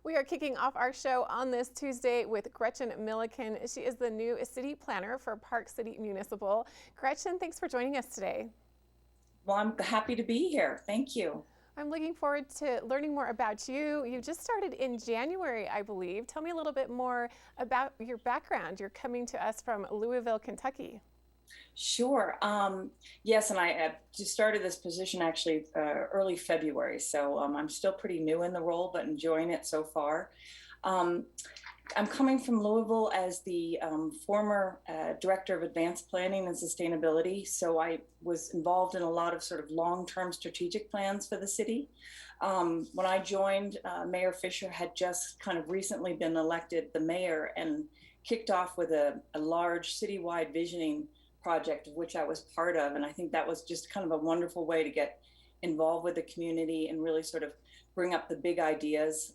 We are kicking off our show on this Tuesday with Gretchen Milliken. She is the new city planner for Park City Municipal. Gretchen, thanks for joining us today. Well, I'm happy to be here. Thank you. I'm looking forward to learning more about you. You just started in January, I believe. Tell me a little bit more about your background. You're coming to us from Louisville, Kentucky. Sure. Yes, and I just started this position actually early February, so I'm still pretty new in the role, but enjoying it so far. Um, I'm coming from Louisville as the former director of advanced planning and sustainability. So I was involved in a lot of sort of long-term strategic plans for the city. When I joined, Mayor Fisher had just kind of recently been elected the mayor and kicked off with a large citywide visioning project, of which I was part of. And I think that was just kind of a wonderful way to get involved with the community and really sort of bring up the big ideas.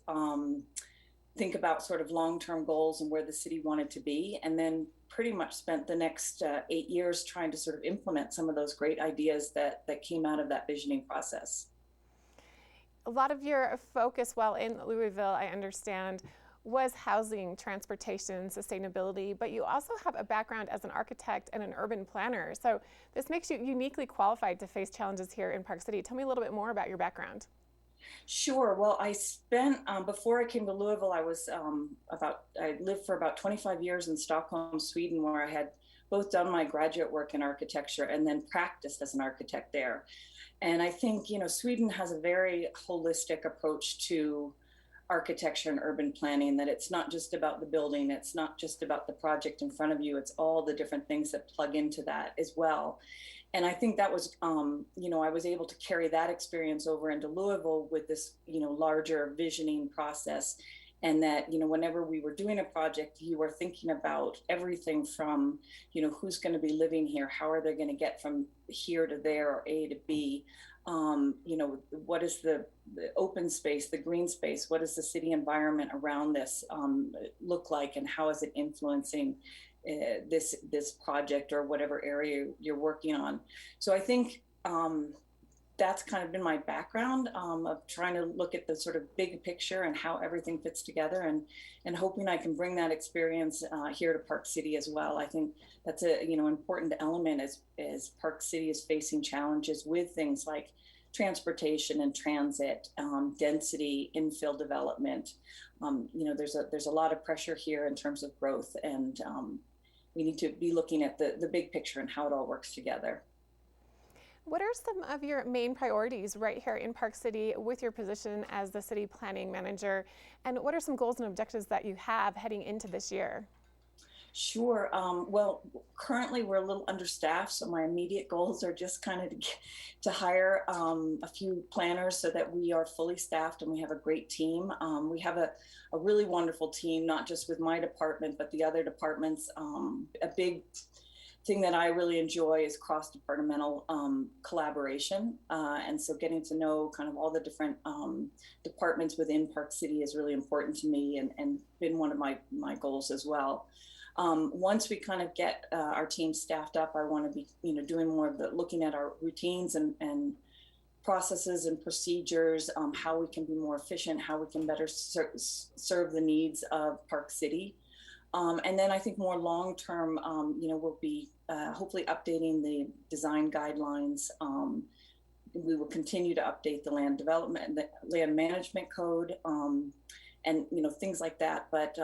Think about sort of long-term goals and where the city wanted to be, and then pretty much spent the next 8 years trying to sort of implement some of those great ideas that came out of that visioning process. A lot of your focus while in Louisville, I understand, was housing, transportation, sustainability, but you also have a background as an architect and an urban planner. So this makes you uniquely qualified to face challenges here in Park City. Tell me a little bit more about your background. Sure. Well, I spent before I came to Louisville, I lived for about 25 years in Stockholm, Sweden, where I had both done my graduate work in architecture and then practiced as an architect there. And I think, Sweden has a very holistic approach to architecture and urban planning, that it's not just about the building, it's not just about the project in front of you, it's all the different things that plug into that as well. And I think that was, I was able to carry that experience over into Louisville with this, larger visioning process. And that, whenever we were doing a project, you were thinking about everything from, who's going to be living here, how are they going to get from here to there or A to B, what is the open space, the green space, what does the city environment around this look like, and how is it influencing this project or whatever area you're working on. So I think that's kind of been my background of trying to look at the sort of big picture and how everything fits together, and hoping I can bring that experience here to Park City as well. I think that's a important element as Park City is facing challenges with things like transportation and transit, density, infill development. There's a lot of pressure here in terms of growth, and we need to be looking at the big picture and how it all works together. What are some of your main priorities right here in Park City with your position as the city planning manager? And what are some goals and objectives that you have heading into this year? Sure. Well, currently we're a little understaffed, so my immediate goals are just kind of to hire a few planners so that we are fully staffed and we have a great team. We have a really wonderful team, not just with my department, but the other departments. A big thing that I really enjoy is cross-departmental collaboration. And so getting to know kind of all the different departments within Park City is really important to me, and been one of my goals as well. Once we kind of get our team staffed up, I want to be, doing more of the looking at our routines and processes and procedures, how we can be more efficient, how we can better serve the needs of Park City. And then I think more long term, we'll be hopefully updating the design guidelines. We will continue to update the land development, the land management code, and things like that. But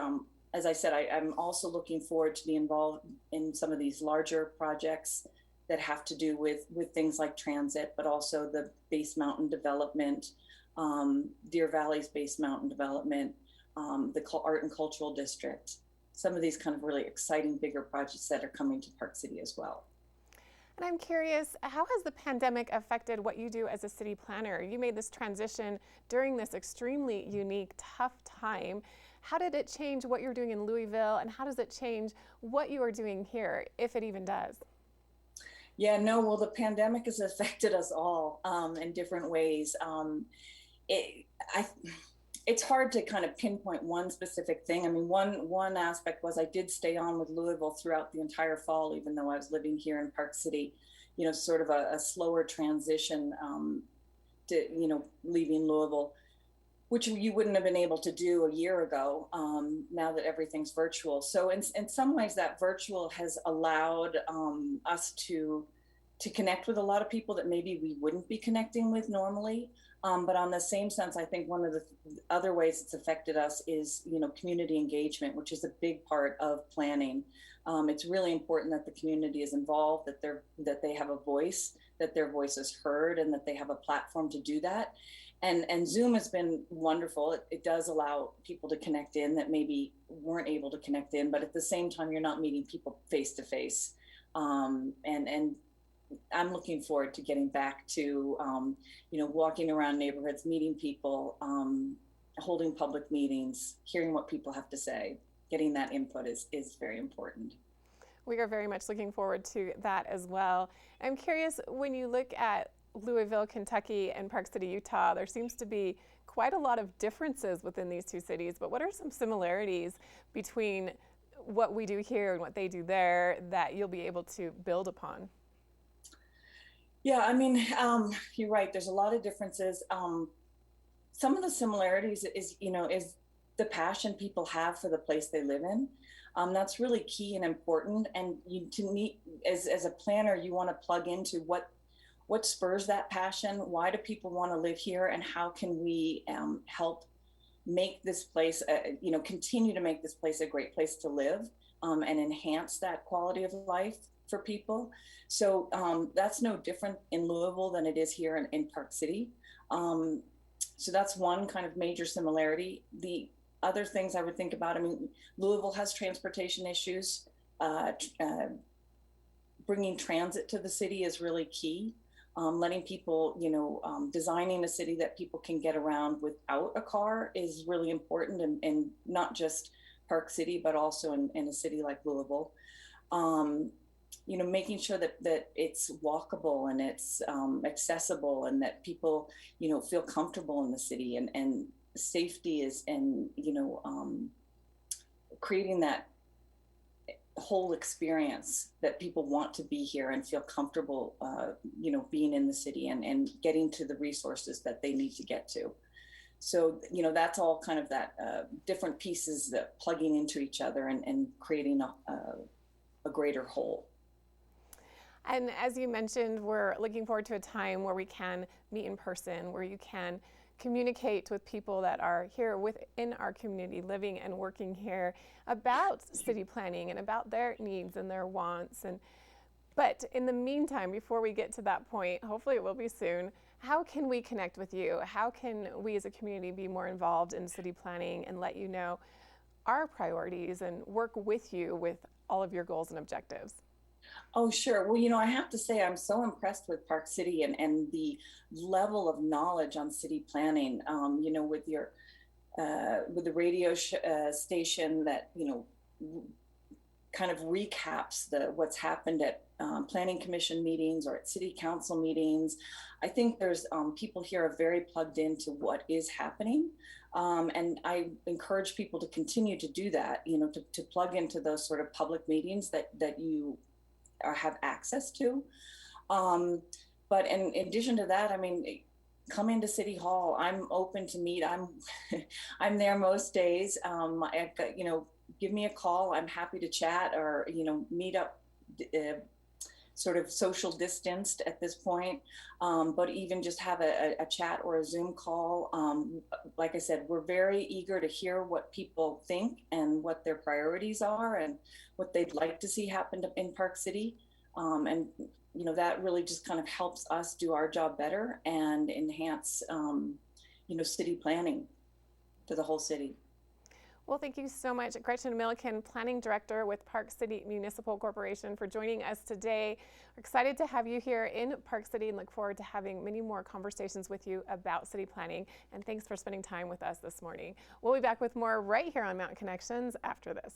as I said, I'm also looking forward to be involved in some of these larger projects that have to do with things like transit, but also the Base Mountain development, Deer Valley's Base Mountain development, the Art and Cultural District. Some of these kind of really exciting bigger projects that are coming to Park City as well. And I'm curious, how has the pandemic affected what you do as a city planner? You made this transition during this extremely unique, tough time. How did it change what you're doing in Louisville, and how does it change what you are doing here, if it even does? Yeah, no, well, the pandemic has affected us all in different ways. It, I, it's hard to kind of pinpoint one specific thing. I mean, one aspect was I did stay on with Louisville throughout the entire fall, even though I was living here in Park City. Sort of a slower transition to leaving Louisville. which you wouldn't have been able to do a year ago, now that everything's virtual. So in some ways, that virtual has allowed us to connect with a lot of people that maybe we wouldn't be connecting with normally. But on the same sense, I think one of the other ways it's affected us is, community engagement, which is a big part of planning. It's really important that the community is involved, that they have a voice, that their voice is heard, and that they have a platform to do that. And Zoom has been wonderful. It does allow people to connect in that maybe weren't able to connect in, but at the same time, you're not meeting people face to face. And I'm looking forward to getting back to, walking around neighborhoods, meeting people, holding public meetings, hearing what people have to say. Getting that input is very important. We are very much looking forward to that as well. I'm curious, when you look at Louisville, Kentucky, and Park City, Utah, there seems to be quite a lot of differences within these two cities, but what are some similarities between what we do here and what they do there that you'll be able to build upon? Yeah, I mean, you're right. There's a lot of differences. Some of the similarities is the passion people have for the place they live in. That's really key and important. And to me, as a planner, you want to plug into what spurs that passion. Why do people want to live here, and how can we help make this place, continue to make this place a great place to live, and enhance that quality of life for people. So that's no different in Louisville than it is here in Park City. So that's one kind of major similarity. The other things I would think about, I mean, Louisville has transportation issues. Bringing transit to the city is really key. Letting people, designing a city that people can get around without a car is really important, and not just Park City, but also in a city like Louisville. Making sure that it's walkable and it's accessible, and that people, feel comfortable in the city, and safety is, and, creating that whole experience that people want to be here and feel comfortable, being in the city, and getting to the resources that they need to get to. So, that's all kind of that different pieces that plugging into each other, and creating a greater whole. And as you mentioned, we're looking forward to a time where we can meet in person, where you can communicate with people that are here within our community, living and working here, about city planning and about their needs and their wants. But in the meantime, before we get to that point, hopefully it will be soon, how can we connect with you? How can we as a community be more involved in city planning and let you know our priorities and work with you with all of your goals and objectives? Oh, sure. Well, I have to say, I'm so impressed with Park City, and the level of knowledge on city planning, with your, with the radio station that, kind of recaps what's happened at planning commission meetings or at city council meetings. I think there's people here are very plugged into what is happening. And I encourage people to continue to do that, to plug into those sort of public meetings that you have access to. But in addition to that, I mean, come into City Hall. I'm open to meet. I'm there most days. Give me a call. I'm happy to chat, or meet up, sort of social distanced at this point. But even just have a chat or a Zoom call. Like I said, we're very eager to hear what people think and what their priorities are, and what they'd like to see happen in Park City. And that really just kind of helps us do our job better and enhance, city planning for the whole city. Well, thank you so much, Gretchen Milliken, Planning Director with Park City Municipal Corporation, for joining us today. We're excited to have you here in Park City and look forward to having many more conversations with you about city planning. And thanks for spending time with us this morning. We'll be back with more right here on Mountain Connections after this.